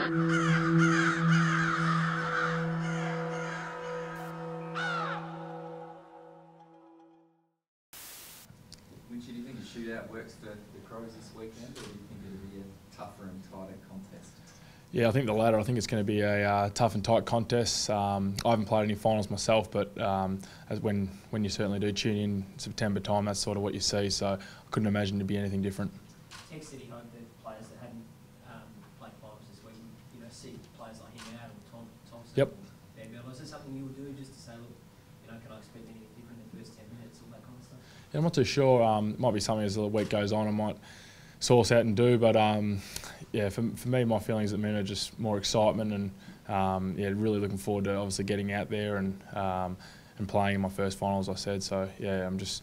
Lynch, do you think a shootout works for the Crows this weekend, or do you think it'll be a tougher and tighter contest? Yeah, I think the latter. I think it's going to be a tough and tight contest. I haven't played any finals myself, but as when you certainly do tune in September time, that's sort of what you see. So I couldn't imagine it to be anything different. Tex said he hoped that players that hadn't played finals this week, see players like him out and Thompson. Yep. Is there something you would do just to say, look, can I expect anything different in the first 10 minutes, all that kind of stuff? Yeah, I'm not too sure. It might be something as the week goes on I might source out and do, but yeah, for me, my feelings at the minute are just more excitement and yeah, really looking forward to obviously getting out there and playing in my first final, as I said. So yeah, I'm just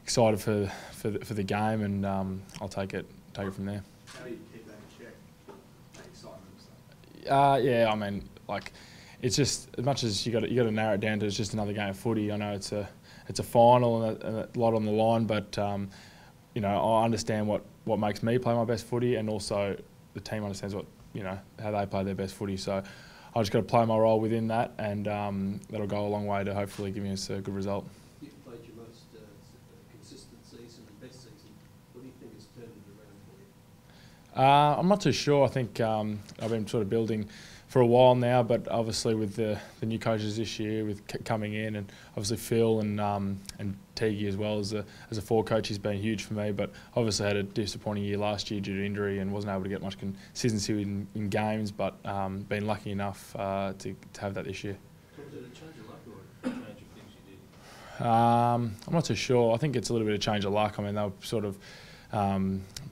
excited for the game, and I'll take it from there. How do you keep that in check? That excitement and stuff? Yeah, I mean, like, it's just as much as you got to narrow it down to it's just another game of footy. I know it's a final and a lot on the line, but I understand what makes me play my best footy, and also the team understands how they play their best footy. So I just got to play my role within that, and that'll go a long way to hopefully giving us a good result. You've played your most consistent season and best season. What do you think has turned it around for you? I'm not too sure. I think I've been sort of building for a while now, but obviously with the new coaches this year, with coming in, and obviously Phil and Teague as well as a forward coach, he's been huge for me. But obviously had a disappointing year last year due to injury and wasn't able to get much consistency in games, but been lucky enough to have that this year. Did it change your luck or change of things you did? I'm not too sure. I think it's a little bit of change of luck. I mean, they were sort of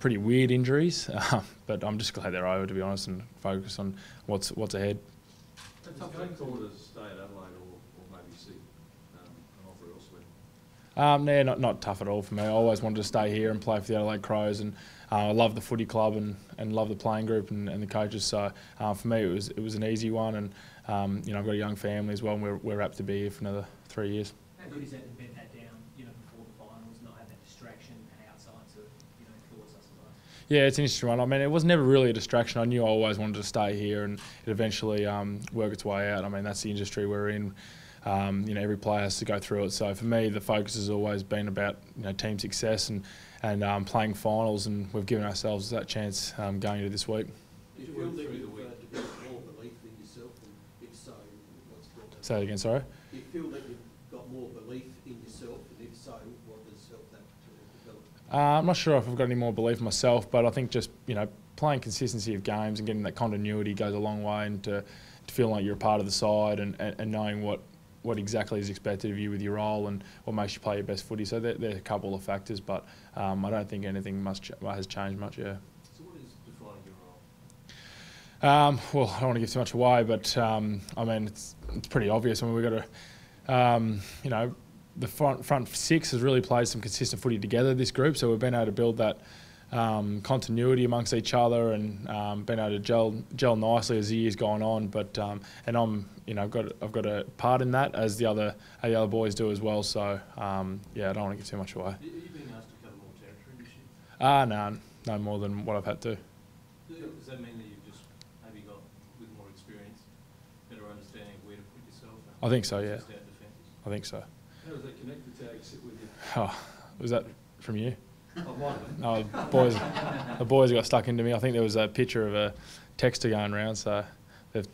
pretty weird injuries, but I'm just glad they're over, to be honest, and focus on what's ahead. It's a tough thing to stay at Adelaide or maybe see an offer elsewhere. Yeah, not tough at all for me. I always wanted to stay here and play for the Adelaide Crows, and I love the footy club and love the playing group and the coaches. So for me, it was an easy one, and I've got a young family as well, and we're apt to be here for another 3 years. How good is that to bed that down, before the finals, not have that distraction outside to, cause us a lot? Yeah, it's an interesting one. I mean, it was never really a distraction. I knew I always wanted to stay here, and it eventually worked its way out. I mean, that's the industry we're in. Every player has to go through it. So for me, the focus has always been about team success and playing finals, and we've given ourselves that chance going into this week. Do you feel that you've developed more belief in yourself, and if so, what's brought that? Say it again, sorry. Do you feel that you've got more belief in yourself, and if so, what has helped that to develop? I'm not sure if I've got any more belief in myself, but I think just playing consistency of games and getting that continuity goes a long way, and to feel like you're a part of the side and knowing what exactly is expected of you with your role and what makes you play your best footy. So they're a couple of factors, but I don't think anything has changed much. Yeah. So what is defining your role? Well, I don't want to give too much away, but I mean it's pretty obvious. I mean, we've got to the front six has really played some consistent footy together, this group, so we've been able to build that continuity amongst each other, and been able to gel nicely as the year's gone on. But and I've got a part in that, as the other boys do as well. So yeah, I don't want to give too much away. Are you being asked to cover more territory this year? No more than what I've had to. Does that mean that you've just maybe got, with more experience, better understanding of where to put yourself? I think so. Yeah. I think so. How does that connect the tag sit with you? Oh, was that from you? Oh, The boys got stuck into me. I think there was a picture of a texter going around, so they've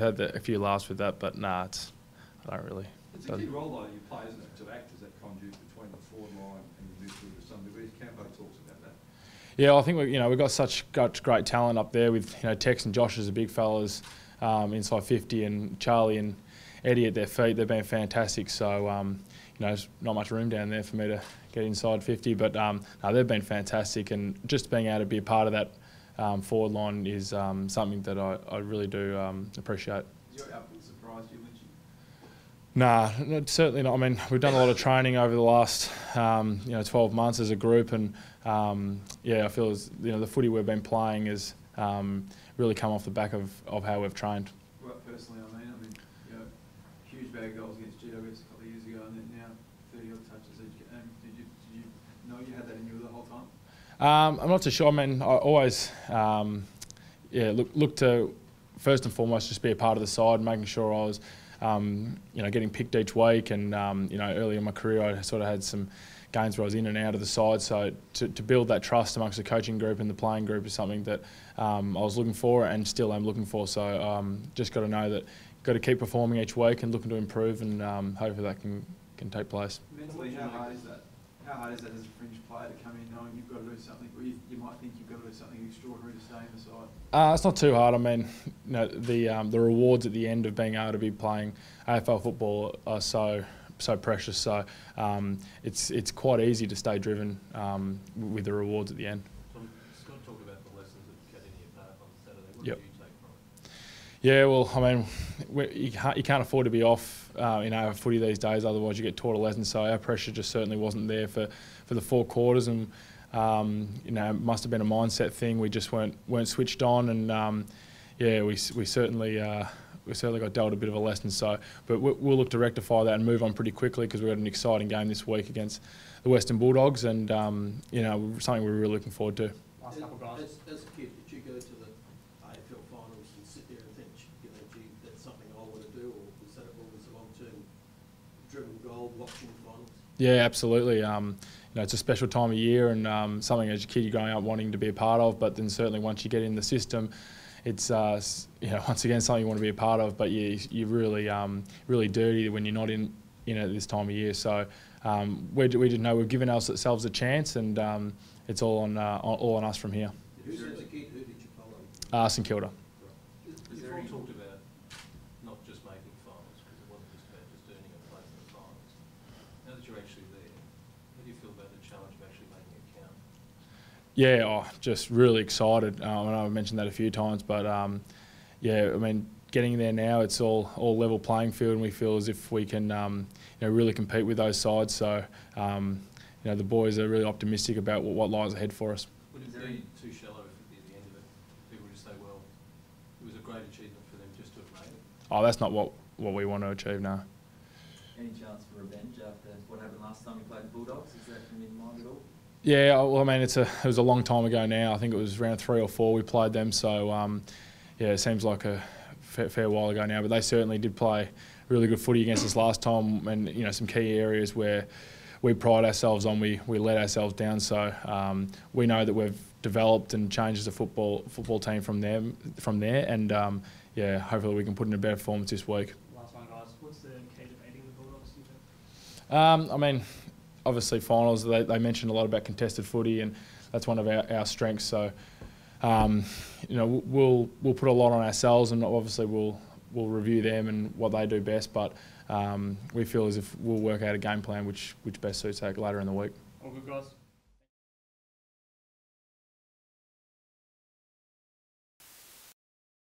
had a few laughs with that. But nah, I don't really. It's a key role though you play, isn't it, to act as that conduit between the forward line and the midfield to some degree. Campo talks about that. Yeah, I think we've got such great talent up there with Tex and Josh as the big fellas inside 50, and Charlie and Eddie at their feet. They've been fantastic. So there's not much room down there for me to get inside 50, but no, they've been fantastic, and just being able to be a part of that forward line is something that I really do appreciate. Has your output surprised you, Lynch? Nah, certainly not. I mean, we've done a lot of training over the last 12 months as a group, and yeah, I feel as the footy we've been playing has really come off the back of how we've trained. Well, personally, I mean, huge bag of goals against GWS a couple of years ago, and then now 30-odd touches each game. Did you know you had that in you the whole time? I'm not too sure. I mean, I always look to first and foremost just be a part of the side, making sure I was getting picked each week, and early in my career I sort of had some games where I was in and out of the side, so to build that trust amongst the coaching group and the playing group is something that I was looking for and still am looking for. So just got to know that got to keep performing each week and looking to improve, and hopefully that can take place. Mentally, how hard is that? How hard is that as a fringe player to come in knowing you've got to do something, or you might think you've got to do something extraordinary to stay in the side? It's not too hard. I mean, the rewards at the end of being able to be playing AFL football are so precious. So it's quite easy to stay driven with the rewards at the end. Scott talked about the lessons that Caddy apart on Saturday. What Yep. did you take from it? Yeah, well, I mean, you can't afford to be off footy these days, otherwise you get taught a lesson. So our pressure just certainly wasn't there for the 4 quarters, and it must have been a mindset thing. We just weren't switched on, and we certainly got dealt a bit of a lesson. So, but we'll look to rectify that and move on pretty quickly, because we've got an exciting game this week against the Western Bulldogs, and something we're really looking forward to. Last couple guys. As a kid, did you go to the AFL finals and sit there and think, gee, that's something I want to do, or was that always a long-term driven goal, watching the finals? Yeah, absolutely. It's a special time of year, and something as a kid you're growing up wanting to be a part of. But then certainly once you get in the system, it's once again something you want to be a part of. But you're really dirty when you're not in at this time of year. So we just know we've given ourselves a chance, and it's all on us from here. Who as a kid, who did you follow? St Kilda. You've all talked about not just making finals, because it wasn't just about just earning a place in the finals. Now that you're actually there, how do you feel about the challenge of actually making it count? Yeah, just really excited. I know I've mentioned that a few times, but I mean, getting there now, it's all level playing field, and we feel as if we can really compete with those sides. So the boys are really optimistic about what lies ahead for us. Would it be too shallow if at the end of it people would just say, well, it was a great achievement for them just to have made it? Oh, that's not what we want to achieve now. Any chance for revenge after what happened last time you played the Bulldogs? Is that in your mind at all? Yeah, well, I mean, it was a long time ago now. I think it was round 3 or 4 we played them. So it seems like a fair while ago now. But they certainly did play really good footy against us last time, and some key areas where we pride ourselves on, we let ourselves down. So we know that we've developed and changed as a football team from there, and hopefully we can put in a better performance this week. Last one, guys. What's the key to beating the Bulldogs, do you think? I mean, obviously finals, they mentioned a lot about contested footy, and that's one of our strengths. So we'll put a lot on ourselves, and obviously we'll review them and what they do best, but we feel as if we'll work out a game plan which best suits that later in the week. All good, guys.